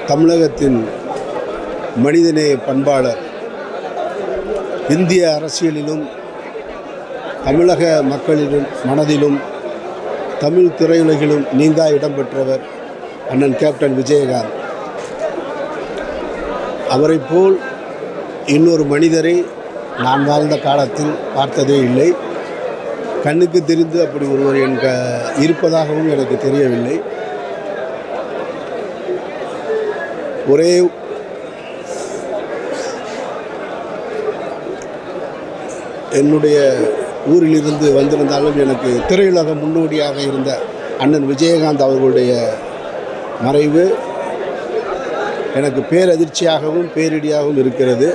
தமிழகத்தின் மனிதநேய பண்பாளர், இந்திய அரசியலிலும் தமிழக மக்களிலும் மனதிலும் தமிழ் திரையுலகிலும் நீங்கா இடம்பெற்றவர் அண்ணன் கேப்டன் விஜயகாந்த். அவரை போல் இன்னொரு மனிதரை நான் வாழ்ந்த காலத்தில் பார்த்ததே இல்லை. கண்ணுக்கு தெரிந்து அப்படி ஒருவர் இருப்பதாகவும் எனக்கு தெரியவில்லை. ஒரே என்னுடைய ஊரிலிருந்து வந்திருந்தாலும் எனக்கு திரையுலக முன்னோடியாக இருந்த அண்ணன் விஜயகாந்த் அவர்களுடைய மறைவு எனக்கு பேரதிர்ச்சியாகவும் பேரிடியாகவும் இருக்கிறது.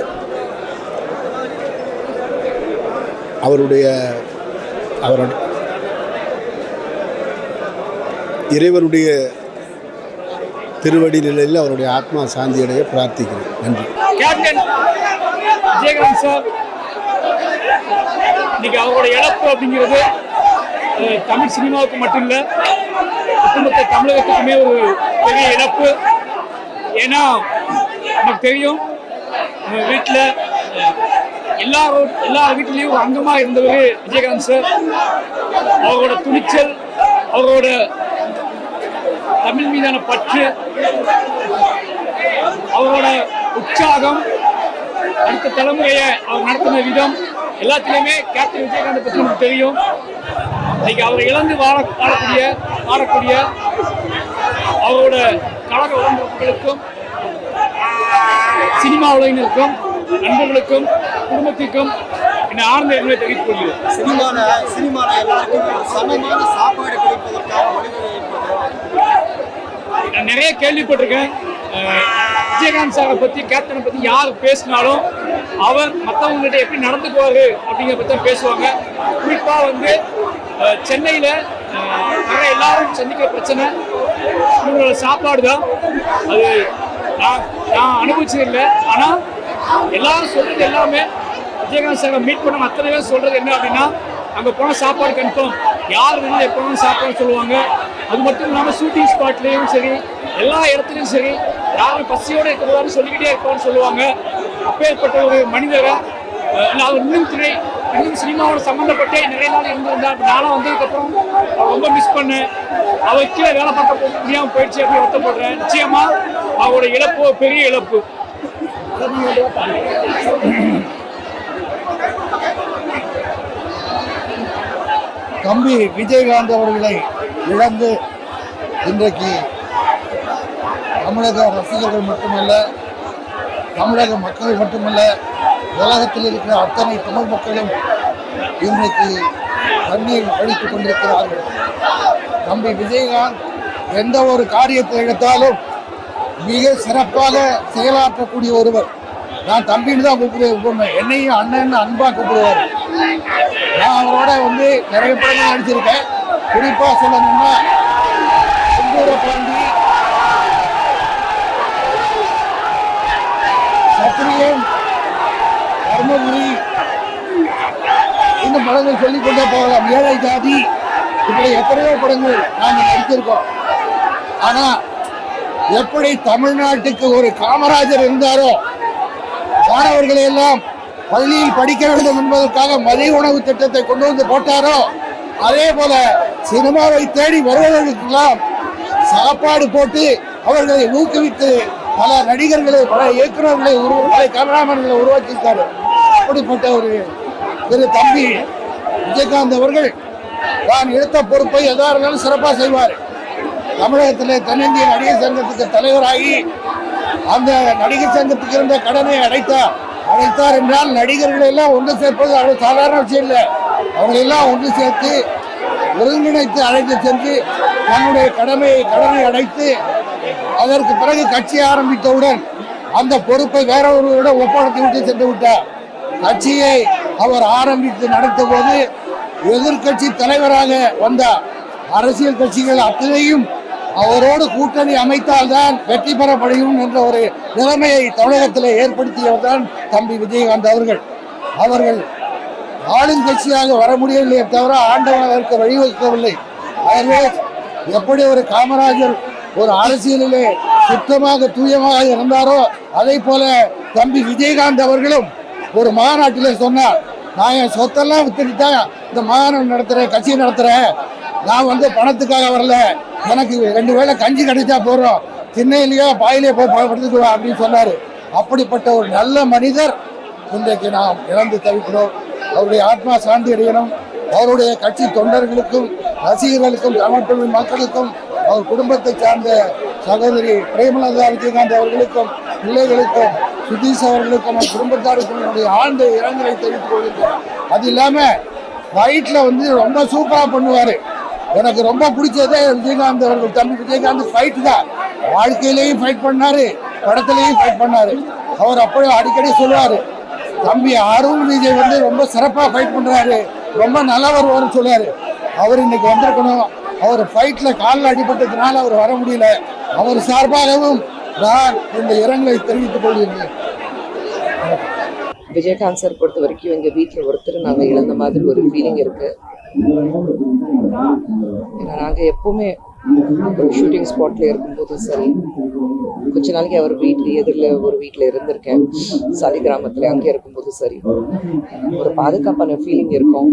இறைவனுடைய திருவடி நிலையில் அவருடைய ஆத்மா சாந்தியடைய பிரார்த்திக்கிறேன். நன்றி. கேப்டன் விஜயகாந்த் சார், இன்னைக்கு அவரோட இழப்பு அப்படிங்கிறது தமிழ் சினிமாவுக்கு மட்டும் இல்லை, ஒட்டுமொத்த தமிழகத்துக்குமே ஒரு பெரிய இழப்பு. ஏன்னா நமக்கு தெரியும், நம்ம வீட்டில் எல்லா வீட்டிலையும் ஒரு அங்கமாக இருந்தவர் விஜயகாந்த் சார். அவரோட துணிச்சல், அவரோட தமிழ் மீதான பற்று, அவரோட உற்சாகம், அடுத்த தலைமுறையை அவர் நடத்தின விதம் எல்லாத்திலையுமே கேப்டன் விஜயகாந்தை பற்றி நமக்கு தெரியும். இன்னைக்கு அவரை இழந்து வாழக்கூடிய அவரோட கழக உடம்புகளுக்கும், சினிமா உலகினருக்கும், நண்பர்களுக்கும், குடும்பத்திற்கும் என்ன ஆழ்ந்த எண்ணங்களை தெரிவித்துக் கொள்கிறேன். சினிமாவில் எல்லாருக்கும் சமமான சாப்பாடு கிடைப்பதற்காக நான் நிறைய கேள்விப்பட்டிருக்கேன். விஜயகாந்த் சாரை பற்றி, கேப்டனை பற்றி யார் பேசினாலும் அவர் மற்றவங்கள்ட்ட எப்படி நடந்துக்குவார் அப்படிங்கிற பற்றி தான் பேசுவாங்க. குறிப்பாக சென்னையில் நிறைய எல்லாரும் சந்திக்கிற பிரச்சனை இவங்களோட சாப்பாடு தான். அது நான் அனுபவிச்சதில்லை. ஆனால் எல்லாரும் சொல்கிறது எல்லாமே, விஜயகாந்த் சாரை மீட் பண்ண அத்தனை பேர் சொல்கிறது என்ன அப்படின்னா, அங்கே போனால் சாப்பாடு கன்ஃபார்ம், யார் வேணாலும் எப்போ சாப்பாடு சொல்லுவாங்க. அது மட்டும் இல்லாமல் ஷூட்டிங் ஸ்பாட்லேயும் சரி, எல்லா இடத்துலையும் சரி, யாரும் பசியோடு இருக்கிறதாலும் சொல்லிக்கிட்டே இருப்பான்னு சொல்லுவாங்க. அப்பேற்பட்ட ஒரு மனிதரை அவர் இன்னும் சினிமாவோட சம்மந்தப்பட்டே நிறைய நாள் இருந்திருந்தார். நானும் வந்ததுக்கப்புறம் ரொம்ப மிஸ் பண்ணேன். அவர் கீழே வேலை பார்க்க முடியாமல் போயிடுச்சு அப்படி வருத்தப்படுறேன். நிச்சயமாக அவரோட இழப்பு பெரிய இழப்பு. தம்பி விஜயகாந்த் அவர்களை இழந்து இன்றைக்கு தமிழக ரசிகர்கள் மட்டுமல்ல, தமிழக மக்கள் மட்டுமல்ல, உலகத்தில் இருக்கிற அத்தனை தமிழ் மக்களும் இன்றைக்கு கண்ணீர் வடித்துக் கொண்டிருக்கிறார்கள். தம்பி விஜயகாந்த் எந்த ஒரு காரியத்தை எடுத்தாலும் மிக சிறப்பாக செயலாற்றக்கூடிய ஒருவர். நான் தம்பின்னு தான் கூப்பிடுவேன், என்னையும் அண்ணன் அன்பா கூப்பிடுவார். நான் அவரோட நிறைய படங்கள் நடிச்சிருக்கேன். குறிப்பா சொல்லணும்னா பாண்டி, சத்திரியன், தர்மபுரி, இந்த படங்கள் சொல்லிக்கொண்டே போகலாம். ஏழை ஜாதி, இப்படி எத்தனையோ படங்கள் நாங்கள் நடித்திருக்கோம். ஆனா எப்படி தமிழ்நாட்டுக்கு ஒரு காமராஜர் இருந்தாரோ, மாணவர்களை எல்லாம் பள்ளியில் படிக்க வேண்டும் என்பதற்காக மதிய உணவு திட்டத்தை கொண்டு வந்து போட்டாரோ, அதே போல சினிமாவை தேடி வருவதற்கெல்லாம் சாப்பாடு போட்டு அவர்களை ஊக்குவித்து பல நடிகர்களை, பல இயக்குநர்களை, பல கேமராமேன்களை உருவாக்கியிருக்காரு. அப்படிப்பட்ட ஒரு திரு தம்பி விஜயகாந்த் அவர்கள் தான் எடுத்த பொறுப்பை எதா இருந்தாலும் சிறப்பாக செய்வார். தமிழகத்தில் தென்னிந்திய நடிகர் சங்கத்துக்கு தலைவராகி அந்த நடிகர் சங்கத்துக்கு இருந்த கடனை அடைத்தார் என்றால், நடிகர்கள் எல்லாம் ஒன்று சேர்ப்பது அவ்வளவு சாதாரண விஷயம் இல்லை. அவங்களெல்லாம் ஒன்று சேர்த்து ஒருங்கிணைத்து அழைத்து சென்று தன்னுடைய கடனை அடைத்து அதற்கு பிறகு கட்சி ஆரம்பித்தவுடன் அந்த பொறுப்பை வேற ஒருவரிடம் ஒப்படைத்து விட்டு சென்று விட்டார். கட்சியை அவர் ஆரம்பித்து நடத்த போது எதிர்கட்சி தலைவராக வந்தார். அரசியல் கட்சிகள் அத்தனையும் அவரோடு கூட்டணி அமைத்தால்தான் வெற்றி பெற முடியும் என்ற ஒரு நிலைமையை தமிழகத்தில் ஏற்படுத்தியவர் தான் தம்பி விஜயகாந்த் அவர்கள் ஆளுங்கட்சியாக வர முடியவில்லையே தவிர ஆண்டவன் அதற்கு வழிவகுக்கவில்லை. ஆகவே எப்படி ஒரு காமராஜர் ஒரு அரசியலிலே சுத்தமாக தூயமாக இருந்தாரோ அதே போல தம்பி விஜயகாந்த் அவர்களும் ஒரு மாநாட்டில் சொன்னார், நான் என் சொத்தெல்லாம் வித்துட்டு இந்த மாநாடு நடத்துகிறேன், கட்சி நடத்துகிறேன், நான் வந்து பணத்துக்காக வரல, எனக்கு 2 வேளை கஞ்சி கிடைச்சா போகிறோம், திண்ணையிலேயோ பாயிலேயோ போய் படுத்துக்குவேன் அப்படின்னு சொன்னார். அப்படிப்பட்ட ஒரு நல்ல மனிதர் இன்றைக்கு நாம் இழந்து தவிக்கிறோம். அவருடைய ஆத்மா சாந்தி அடையணும். அவருடைய கட்சி தொண்டர்களுக்கும் ரசிகர்களுக்கும் தமிழ் மக்களுக்கும் அவர் குடும்பத்தை சார்ந்த சகோதரி பிரேமலதா விஜயகாந்த் அவர்களுக்கும் பிள்ளைகளுக்கும் சுதீஷ் அவர்களுக்கும் அவர் குடும்பத்தாருக்கும் என்னுடைய ஆழ்ந்த இரங்கலை தெரிவித்துக் கொள்கின்றோம். அது இல்லாமல் ஃபைட்டில் வந்து ரொம்ப சூப்பராக பண்ணுவார். எனக்கு ரொம்ப பிடிச்சதே விஜயகாந்த் அவர்கள், தம்பி விஜயகாந்த் ஃபைட் தான். வாழ்க்கையிலையும் ஃபைட் பண்ணார், படத்துலையும் ஃபைட் பண்ணார். அவர் அப்போ அடிக்கடி சொல்லுவார், தம்பி அருண் விஜய் வந்து ரொம்ப சிறப்பாக ஃபைட் பண்ணுறாரு, ரொம்ப நல்லா வருவார்னு சொல்லுவார். அவர் இன்னைக்கு வந்திருக்கணும். அவர் ஃபைட்டில் காலில் அடிபட்டதுனால அவர் வர முடியல. அவர் சார்பாகவும் நான் இந்த இரங்கலை தெரிவித்துக் கொள்கிறேன். விஜயகாந்த் சார் பொறுத்த வரைக்கும் எங்கள் வீட்டில் ஒருத்தர் நாங்கள் இழந்த மாதிரி ஒரு ஃபீலிங் இருக்குது. ஏன்னா நாங்கள் எப்போவுமே ஒரு ஷூட்டிங் ஸ்பாட்டில் இருக்கும்போது சரி, கொஞ்ச நாளைக்கு அவர் வீட்டில் எதிரில் ஒரு வீட்டில் இருந்திருக்கேன், சாலி கிராமத்தில், அங்கே இருக்கும்போது சரி, ஒரு பாதுகாப்பான ஃபீலிங் இருக்கும்.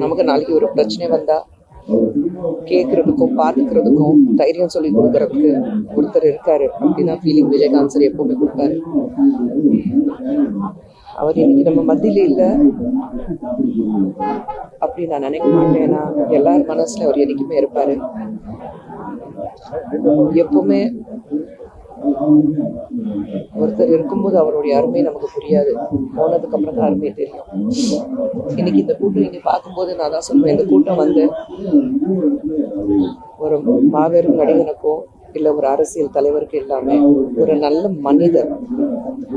நமக்கு நாளைக்கு ஒரு பிரச்சனை வந்தால் கேட்குறதுக்கும் பார்த்துக்கிறதுக்கும் தைரியம் சொல்லி கொடுக்கறதுக்கு ஒருத்தர் இருக்காரு அப்படின்னா ஃபீலிங் விஜயகாந்த் சார் எப்பவுமே கொடுப்பாரு. அவர் இன்னைக்கு நம்ம மத்தியில இல்லை அப்படி நான் நினைக்க மாட்டேன். ஏன்னா எல்லார் மனசுல அவர் என்னைக்குமே இருப்பாரு. எப்பவுமே ஒருத்தர் இருக்கும்போது அவருடைய அருமை நமக்கு புரியாது, போனதுக்கு அப்புறம் தான் அருமை தெரியும். இன்னைக்கு இந்த கூட்டம் இங்க பார்க்கும்போது நான் தான் சொல்லுவேன், இந்த கூட்டம் வந்து ஒரு மாபெரும் நடிகனுக்கோ இல்லை ஒரு அரசியல் தலைவருக்கு இல்லாம ஒரு நல்ல மனிதர்.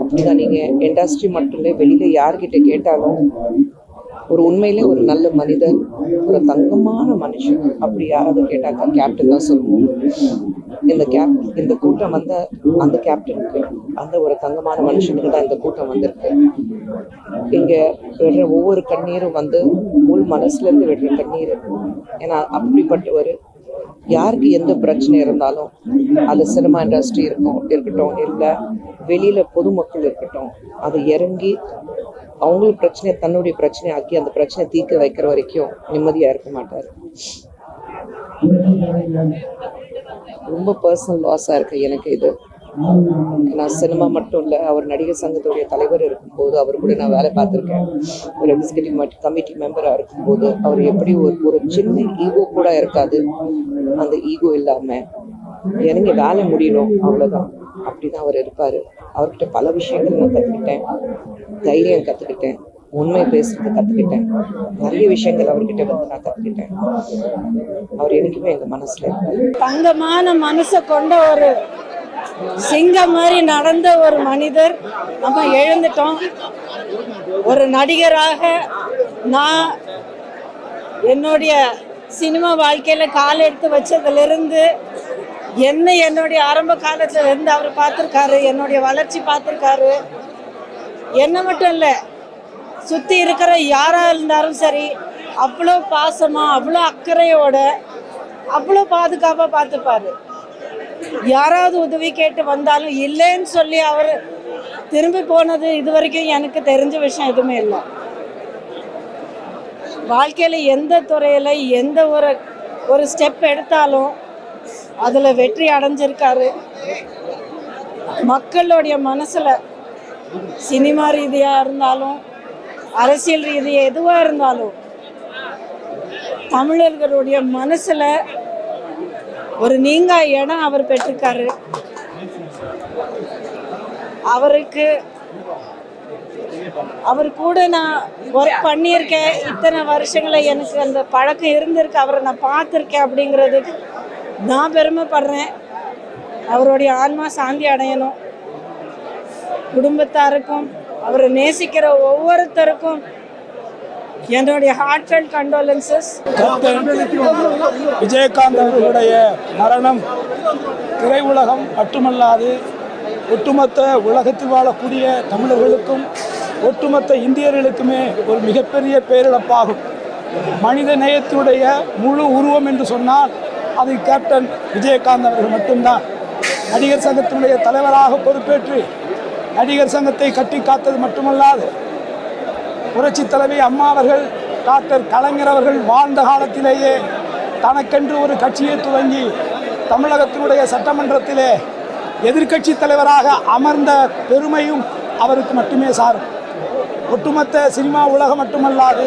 அப்படிதான் நீங்க இண்டஸ்ட்ரி மட்டும் இல்லை, வெளியில யார்கிட்ட கேட்டாலும் ஒரு உண்மையிலே ஒரு நல்ல மனிதர், ஒரு தங்கமான மனுஷன் அப்படி யாராவது கேட்டாக்கா கேப்டன் தான் சொல்லுவோம். இந்த கூட்டம் வந்த அந்த கேப்டனுக்கு, அந்த ஒரு தங்கமான மனுஷனுக்கு தான் இந்த கூட்டம் வந்திருக்கு. இங்க விடுற ஒவ்வொரு கண்ணீரும் வந்து உள் மனசுல இருந்து விடுற கண்ணீர். ஏன்னா அப்படிப்பட்டவர் யாருக்கு எந்த பிரச்சனை இருந்தாலும், அது சினிமா இண்டஸ்ட்ரி இருக்கட்டும் இல்லை வெளியில பொதுமக்கள் இருக்கட்டும், அதை இறங்கி அவங்களுக்கு பிரச்சனையை தன்னுடைய பிரச்சனை ஆக்கி அந்த பிரச்சனை தீர்க்க வைக்கிற வரைக்கும் நிம்மதியா இருக்க மாட்டார். ரொம்ப பர்சனல் லாஸா இருக்கு எனக்கு இது. நான் சினிமா மட்டும் இல்லை, அவர் நடிகர் சங்கத்துடைய தலைவர் இருக்கும்போது அவர் கூட நான் வேலை பார்த்துருக்கேன். ஒரு எக்ஸிகூட்டிவ் கமிட்டி மெம்பராக இருக்கும்போது அவர் எப்படி ஒரு சின்ன ஈகோ கூட இருக்காது. அந்த ஈகோ இல்லாமல் எனக்கு வேலை முடியணும் அவ்வளோதான், அப்படிதான் அவர் இருப்பார். அவர்கிட்ட பல விஷயங்கள் நான் கற்றுக்கிட்டேன், தைரியம் கற்றுக்கிட்டேன், உண்மை பேசுறது கற்றுக்கிட்டேன், நிறைய விஷயங்கள் அவர்கிட்ட வந்து நான் கற்றுக்கிட்டேன். அவர் எனக்குமே எங்கள் மனசில் இருப்பார். தங்கமான மனசை கொண்ட ஒரு சிங்கம் மாதிரி நடந்த ஒரு மனிதர் நம்ம எழுந்துட்டோம். ஒரு நடிகராக நான் என்னுடைய சினிமா வாழ்க்கையில கால் எடுத்து வச்சதுலேருந்து என்னுடைய ஆரம்ப காலத்துல இருந்து அவர் பார்த்துருக்காரு, என்னுடைய வளர்ச்சி பார்த்துருக்காரு. என்ன மட்டும் இல்லை, சுற்றி இருக்கிற யாராக இருந்தாலும் சரி அவ்வளோ பாசமாக, அவ்வளோ அக்கறையோட, அவ்வளோ பாதுகாப்பாக பார்த்துப்பாரு. யாராவது உதவி கேட்டு வந்தாலும் இல்லைன்னு சொல்லி அவர் திரும்பி போனது இது வரைக்கும் எனக்கு தெரிஞ்ச விஷயம் எதுவுமே இல்லை. வாழ்க்கையில் எந்த துறையில் எந்த ஒரு ஸ்டெப் எடுத்தாலும் அதில் வெற்றி அடைஞ்சிருக்காரு. மக்களுடைய மனசில் சினிமா ரீதியாக இருந்தாலும் அரசியல் ரீதியாக எதுவாக இருந்தாலும் தமிழர்களுடைய மனசில் ஒரு நீங்கா இடம் அவர் பெற்றிருக்காரு. அவர் கூட நான் ஒர்க் பண்ணியிருக்கேன். இத்தனை வருஷங்களை எனக்கு அந்த பழக்கம் இருந்திருக்கு, அவரை நான் பார்த்துருக்கேன். அப்படிங்கிறதுக்கு நான் பெருமைப்படுறேன். அவருடைய ஆன்மா சாந்தி அடையணும். குடும்பத்தாருக்கும் அவரை நேசிக்கிற ஒவ்வொருத்தருக்கும் என்னுடைய ஹார்ட்ஃபெல்ட் கண்டோலன்சஸ். விஜயகாந்த் அவர்களுடைய மரணம் திரையுலகம் மட்டுமல்லாது ஒட்டுமொத்த உலகத்தில் வாழக்கூடிய தமிழர்களுக்கும் ஒட்டுமொத்த இந்தியர்களுக்குமே ஒரு மிகப்பெரிய பேரிழப்பாகும். மனித நேயத்தினுடைய முழு உருவம் என்று சொன்னால் அது கேப்டன் விஜயகாந்த் அவர்கள் மட்டும்தான். நடிகர் சங்கத்தினுடைய தலைவராக பொறுப்பேற்று நடிகர் சங்கத்தை கட்டி காத்தது மட்டுமல்லாது, புரட்சி தலைவி அம்மா அவர்கள், டாக்டர் கலைஞர் அவர்கள் வாழ்ந்த காலத்திலேயே தனக்கென்று ஒரு கட்சியை துவங்கி தமிழகத்தினுடைய சட்டமன்றத்திலே எதிர்க்கட்சி தலைவராக அமர்ந்த பெருமையும் அவருக்கு மட்டுமே சாரும். ஒட்டுமொத்த சினிமா உலகம் மட்டுமல்லாது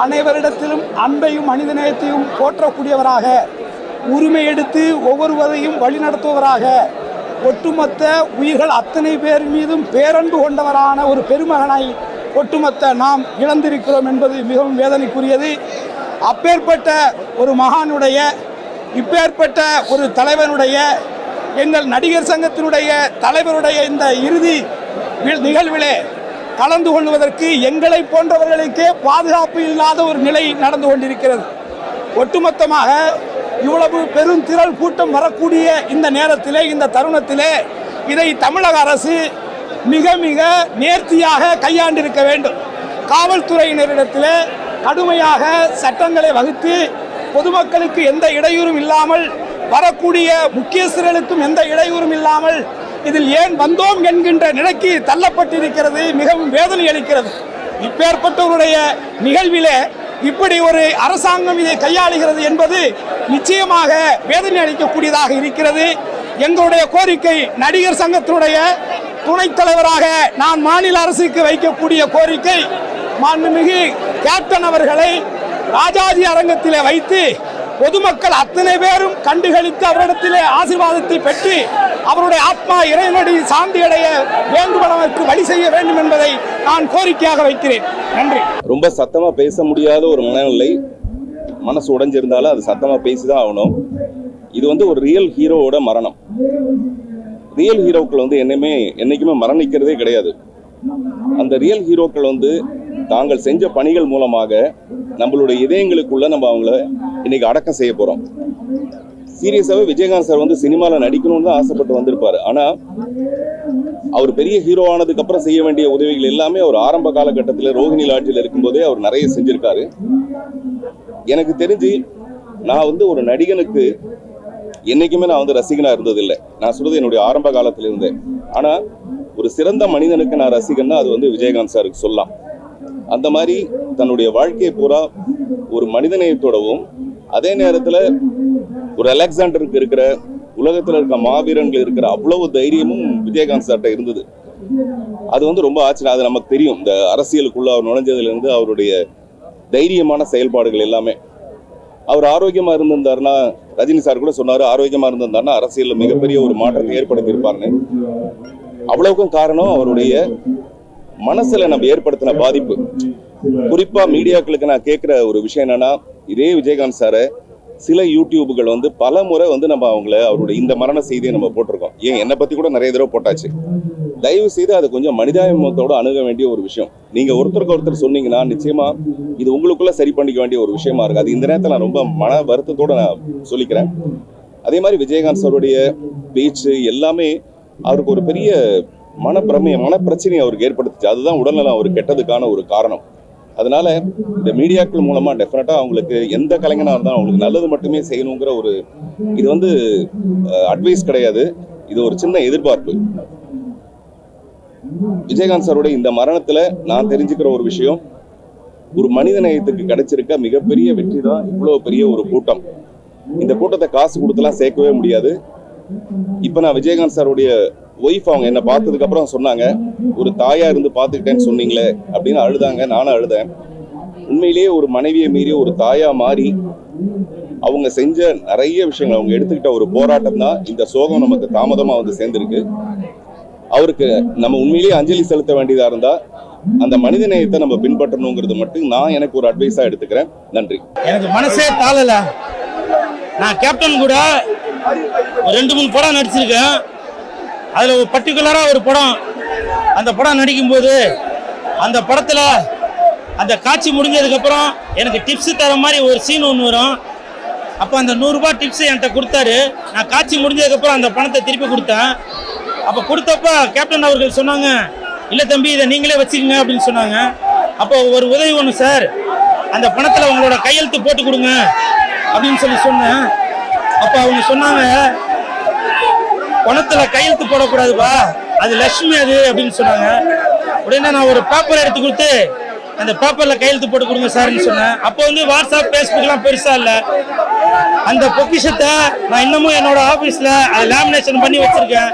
அனைவரிடத்திலும் அன்பையும் மனிதநேயத்தையும் போற்றக்கூடியவராக, உரிமை எடுத்து ஒவ்வொருவரையும் வழிநடத்துவராக, ஒட்டுமொத்த உயிர்கள் அத்தனை பேர் மீதும் பேரன்பு கொண்டவரான ஒரு பெருமகனை ஒட்டுமொத்த நாம் இழந்திருக்கிறோம் என்பது மிகவும் வேதனைக்குரியது. அப்பேற்பட்ட ஒரு மகானுடைய, இப்பேற்பட்ட ஒரு தலைவனுடைய, எங்கள் நடிகர் சங்கத்தினுடைய தலைவருடைய இந்த இறுதி நிகழ்விலே கலந்து கொள்வதற்கு எங்களை போன்றவர்களுக்கே பாதுகாப்பு இல்லாத ஒரு நிலை நடந்து கொண்டிருக்கிறது. ஒட்டுமொத்தமாக இவ்வளவு பெரும் திரள் கூட்டம் வரக்கூடிய இந்த நேரத்திலே, இந்த தருணத்திலே இதை தமிழக அரசு மிக மிக நேர்த்தியாக கையாண்டிருக்க வேண்டும். காவல்துறையினரிடத்திலே கடுமையாக சட்டங்களை வகுத்து பொதுமக்களுக்கு எந்த இடையூறும் இல்லாமல், வரக்கூடிய முக்கியஸ்தர்களுக்கும் எந்த இடையூறும் இல்லாமல் இதில் ஏன் வந்தோம் என்கின்ற நிலைக்கு தள்ளப்பட்டிருக்கிறது. மிகவும் வேதனை அளிக்கிறது. இப்பேற்பட்டவருடைய நிகழ்விலே இப்படி ஒரு அரசாங்கம் இதை கையாளுகிறது என்பது நிச்சயமாக வேதனை அளிக்கக்கூடியதாக இருக்கிறது. எங்களுடைய கோரிக்கை, நடிகர் சங்கத்தினுடைய துணைத் தலைவராக நான் மாநில அரசுக்கு வைக்கக்கூடிய கோரிக்கை, மாண்புமிகு கேப்டன் அவர்களை ராஜாஜி அரங்கத்திலே வைத்து பொதுமக்கள் அத்தனை பேரும் கண்டுகளித்து அவரிடத்திலே ஆசீர்வாதத்தை பெற்று அவருடைய ஆத்மா இறைவனடி சாந்தி அடைய வேண்டுமெனக்கு வழி செய்ய வேண்டும் என்பதை நான் கோரிக்கையாக வைக்கிறேன். நன்றி. ரொம்ப சத்தமா பேச முடியாத ஒரு மனநிலை, மனசு உடைஞ்சிருந்தாலும் அது சத்தமா பேசிதான் ஆகணும். இது ஒரு ரியல் ஹீரோவோட மரணம். ரியல் ஹீரோக்கள் என்னைக்குமே மரணிக்கிறதே கிடையாது. அந்த ரியல் ஹீரோக்கள் தாங்கள் செஞ்ச பணிகள் மூலமாக நம்மளுடைய இதயங்களுக்குள்ள நம்ம அவங்கள இன்னைக்கு அடக்கம் செய்ய போறோம். சீரியஸாவே விஜயகாந்த் சார் சினிமாவில் நடிக்கணும்னு தான் ஆசைப்பட்டு வந்திருப்பாரு. ஆனா அவர் பெரிய ஹீரோ ஆனதுக்கு அப்புறம் செய்ய வேண்டிய உதவிகள் எல்லாமே அவர் ஆரம்ப காலகட்டத்தில் ரோஹிணி லாட்ஜில் இருக்கும்போதே அவர் நிறைய செஞ்சிருக்காரு. எனக்கு தெரிஞ்சு நான் ஒரு நடிகனுக்கு என்னைக்குமே நான் ரசிகனா இருந்ததில்லை. நான் சொல்றது என்னுடைய ஆரம்ப காலத்துல இருந்தேன். ஆனா ஒரு சிறந்த மனிதனுக்கு நான் ரசிகன்னா அது விஜயகாந்த் சாருக்கு சொல்லலாம். அந்த மாதிரி தன்னுடைய வாழ்க்கையை பூரா ஒரு மனிதநேயத்தோடவும், அதே நேரத்துல ஒரு அலெக்சாண்டருக்கு இருக்கிற, உலகத்துல இருக்க மாவீரன்கள் இருக்கிற அவ்வளவு தைரியமும் விஜயகாந்த் சார்ட்ட இருந்தது. அது ரொம்ப ஆச்சரியம். அது நமக்கு தெரியும். இந்த அரசியலுக்குள்ள அவர் நுழைஞ்சதுல இருந்து அவருடைய தைரியமான செயல்பாடுகள் எல்லாமே. அவர் ஆரோக்கியமா இருந்திருந்தாருன்னா, ரஜினி சார் கூட சொன்னாரு, ஆரோக்கியமா இருந்திருந்தாருன்னா அரசியல்ல மிகப்பெரிய ஒரு மாற்றத்தை ஏற்படுத்தி இருப்பாருன்னு. அவ்வளவுக்கும் காரணம் அவருடைய மனசுல நம்ம ஏற்படுத்தின பாதிப்பு. குறிப்பா மீடியாக்களுக்கு நான் கேட்கிற ஒரு விஷயம் என்னன்னா, இதே விஜயகாந்த் சாரை சில யூடியூபுகள் பல முறை நம்ம அவருடைய இந்த மரண செய்தியை நம்ம போட்டிருக்கோம். ஏன் என்னை பத்தி கூட நிறைய தடவை போட்டாச்சு. தயவு செய்து அது கொஞ்சம் மனிதாபிமானத்தோட அணுக வேண்டிய ஒரு விஷயம். நீங்க ஒருத்தருக்கு ஒருத்தர் சொன்னீங்கன்னா நிச்சயமா இது உங்களுக்குள்ள சரி பண்ணிக்க வேண்டிய ஒரு விஷயமா இருக்கு. அது இந்த நேரத்தில் நான் ரொம்ப மன வருத்தத்தோட நான் சொல்லிக்கிறேன். அதே மாதிரி விஜயகாந்த் சாருடைய பேச்சு எல்லாமே அவருக்கு ஒரு பெரிய மனப்பிரச்சனையை அவருக்கு ஏற்படுத்துச்சு. அதுதான் உடல்நலம் அவர் கெட்டதுக்கான ஒரு காரணம். அதனால இந்த மீடியாக்கள் மூலமா டெஃபினட்டா அவங்களுக்கு எந்த கலைஞனா இருந்தாலும் அவங்களுக்கு நல்லது மட்டுமே செய்யணுங்கிற ஒரு இது அட்வைஸ் கிடையாது. இது ஒரு சின்ன எதிர்பார்ப்பு. விஜயகாந்த் சாருடைய இந்த மரணத்துல நான் தெரிஞ்சுக்கிற ஒரு விஷயம், ஒரு மனித நேயத்துக்கு கிடைச்சிருக்க மிகப்பெரிய வெற்றி தான் இவ்வளவு பெரிய ஒரு கூட்டம். இந்த கூட்டத்தை காசு கொடுத்துலாம் சேர்க்கவே முடியாது. இப்ப நான் விஜயகாந்த் சாருடைய ஒய்ஃப் அவங்க என்ன பார்த்ததுக்கு அப்புறம் சொன்னாங்க, ஒரு தாயா இருந்து பார்த்துக்கிட்டேன்னு சொன்னீங்களே அப்படின்னு அழுதாங்க. நானும் அழுதேன். உண்மையிலேயே ஒரு மனைவியை மீறி ஒரு தாயா மாறி அவங்க செஞ்ச நிறைய விஷயங்கள், அவங்க எடுத்துக்கிட்ட ஒரு போராட்டம் தான் இந்த சோகம் நமக்கு தாமதமா சேர்ந்திருக்கு. அவருக்கு நம்ம உண்மையிலேயே அஞ்சலி செலுத்த வேண்டியதா இருந்தா அந்த மனித நேயத்தை நம்ம பின்பற்றணுங்கிறது மட்டும் நான் எனக்கு ஒரு அட்வைஸா எடுத்துக்கிறேன். நன்றி. எனக்கு மனசே தாளல. நான் கேப்டன் கூட 2-3 படம் நடிச்சிருக்கேன். அதில் ஒரு பர்டிகுலராக ஒரு படம், அந்த படம் நடிக்கும்போது அந்த படத்தில் அந்த காட்சி முடிஞ்சதுக்கப்புறம் எனக்கு டிப்ஸு தர மாதிரி ஒரு சீன் ஒன்று வரும். அப்போ அந்த 100 ரூபாய் டிப்ஸு என்கிட்ட கொடுத்தாரு. நான் காட்சி முடிஞ்சதுக்கப்புறம் அந்த பணத்தை திருப்பி கொடுத்தேன். அப்போ கொடுத்தப்ப கேப்டன் அவர்கள் சொன்னாங்க, இல்லை தம்பி இதை நீங்களே வச்சுக்கோங்க அப்படின்னு சொன்னாங்க. அப்போ ஒரு உதவி ஒன்று சார், அந்த பணத்தில் உங்களோட கையெழுத்து போட்டு கொடுங்க அப்படின்னு சொன்னேன். அப்ப அவங்க சொன்னாங்க, பணத்துல கையெழுத்து போடக்கூடாதுப்பா, அது லட்சுமி அது அப்படின்னு சொன்னாங்க. உடனே நான் ஒரு பேப்பர் எடுத்து கொடுத்து அந்த பேப்பர்ல கையெழுத்து போட்டு கொடுங்க சார்ன்னு சொன்னேன். அப்போ வந்து வாட்ஸ்அப் பேஸ்புக் எல்லாம் பெருசா இல்ல. அந்த பொக்கிஷத்தை நான் இன்னமும் என்னோட ஆபீஸ்ல லேமினேஷன் பண்ணி வச்சிருக்கேன்.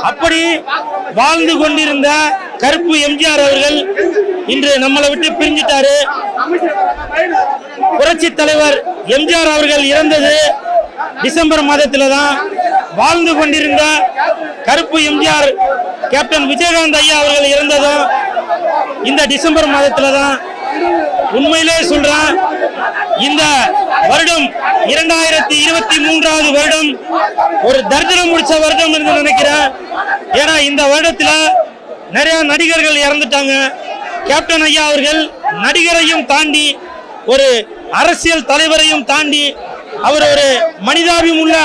அப்படி வாழ்ந்து கொண்டிருந்த கருப்பு எம்ஜிஆர் அவர்கள் இன்று நம்மளை விட்டு பிரிஞ்சிட்டாரு. புரட்சி தலைவர் எம்ஜிஆர் அவர்கள் இறந்தது டிசம்பர் மாதத்துல தான். வாழ்ந்து கொண்டிருந்த கருப்பு எம்ஜிஆர் கேப்டன் விஜயகாந்த் ஐயா அவர்கள் இறந்ததும் இந்த டிசம்பர் மாதத்துல தான். உண்மையிலே சொல்றேன், இந்த வருடம் 2023வது வருடம் ஒரு தரித்திரம் முடிச்ச வருடம் என்று நினைக்கிறேன். ஏன்னா இந்த வருடத்துல நிறைய நடிகர்கள் இறந்துட்டாங்க. கேப்டன் ஐயா அவர்கள் நடிகரையும் தாண்டி ஒரு அரசியல் தலைவரையும் தாண்டி அவர் ஒரு மனிதாபியம் உள்ள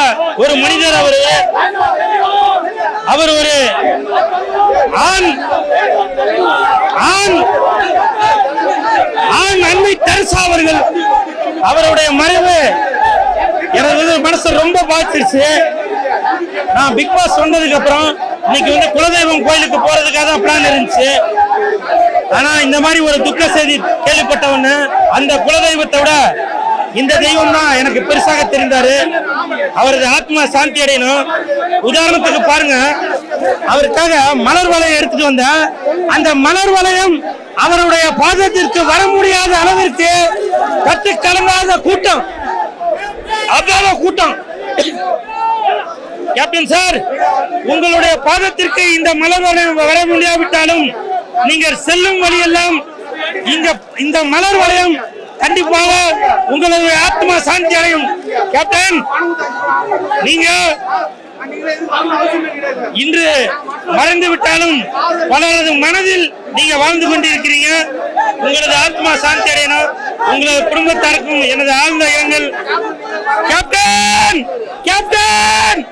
ஒரு மனிதர். அவர் ஒரு ஆண் அன்னை தெரசா அவர்கள். அவருடைய மறைவு எனது மனசை ரொம்ப பாதிச்சிருச்சு. நான் பிக் பாஸ் வந்ததுக்கு அப்புறம் இன்னைக்கு வந்து குலதெய்வம் கோயிலுக்கு போறதுக்காக தான் பிளான் இருந்துச்சு. ஆனா இந்த மாதிரி ஒரு துக்க செய்தி கேள்விப்பட்டவன்னு அந்த குலதெய்வத்தை விட இந்த தெய்வம் தான் எனக்கு பெருசாக தெரிந்தாரு. அவரது ஆத்மா சாந்தி அடையணும். உதாரணத்துக்கு பாருங்க, அவருக்காக மலர் வளையம் எடுத்துட்டு வந்த அந்த மலர் வளையம் அவருடைய பாதத்திற்கு வர முடியாத அளவிற்கு கட்டு கலங்காத கூட்டம், அவ்வளவு கூட்டம். கேப்டன் சார், உங்களுடைய பாதத்திற்கு இந்த மலர் வளையம் வர முடியாவிட்டாலும் நீங்கள் செல்லும் வழியெல்லாம் இந்த மலர் வளையம் கண்டிப்பாக உங்களது ஆத்மா சாந்தி அடையும். கேப்டன், நீங்க இன்று மறைந்து விட்டாலும் பலரது மனதில் நீங்க வாழ்ந்து கொண்டிருக்கிறீங்க. உங்களது ஆத்மா சாந்தி அடையணும். உங்களது குடும்பத்தாருக்கும் எனது ஆழ்ந்த இரங்கல். Captain, captain.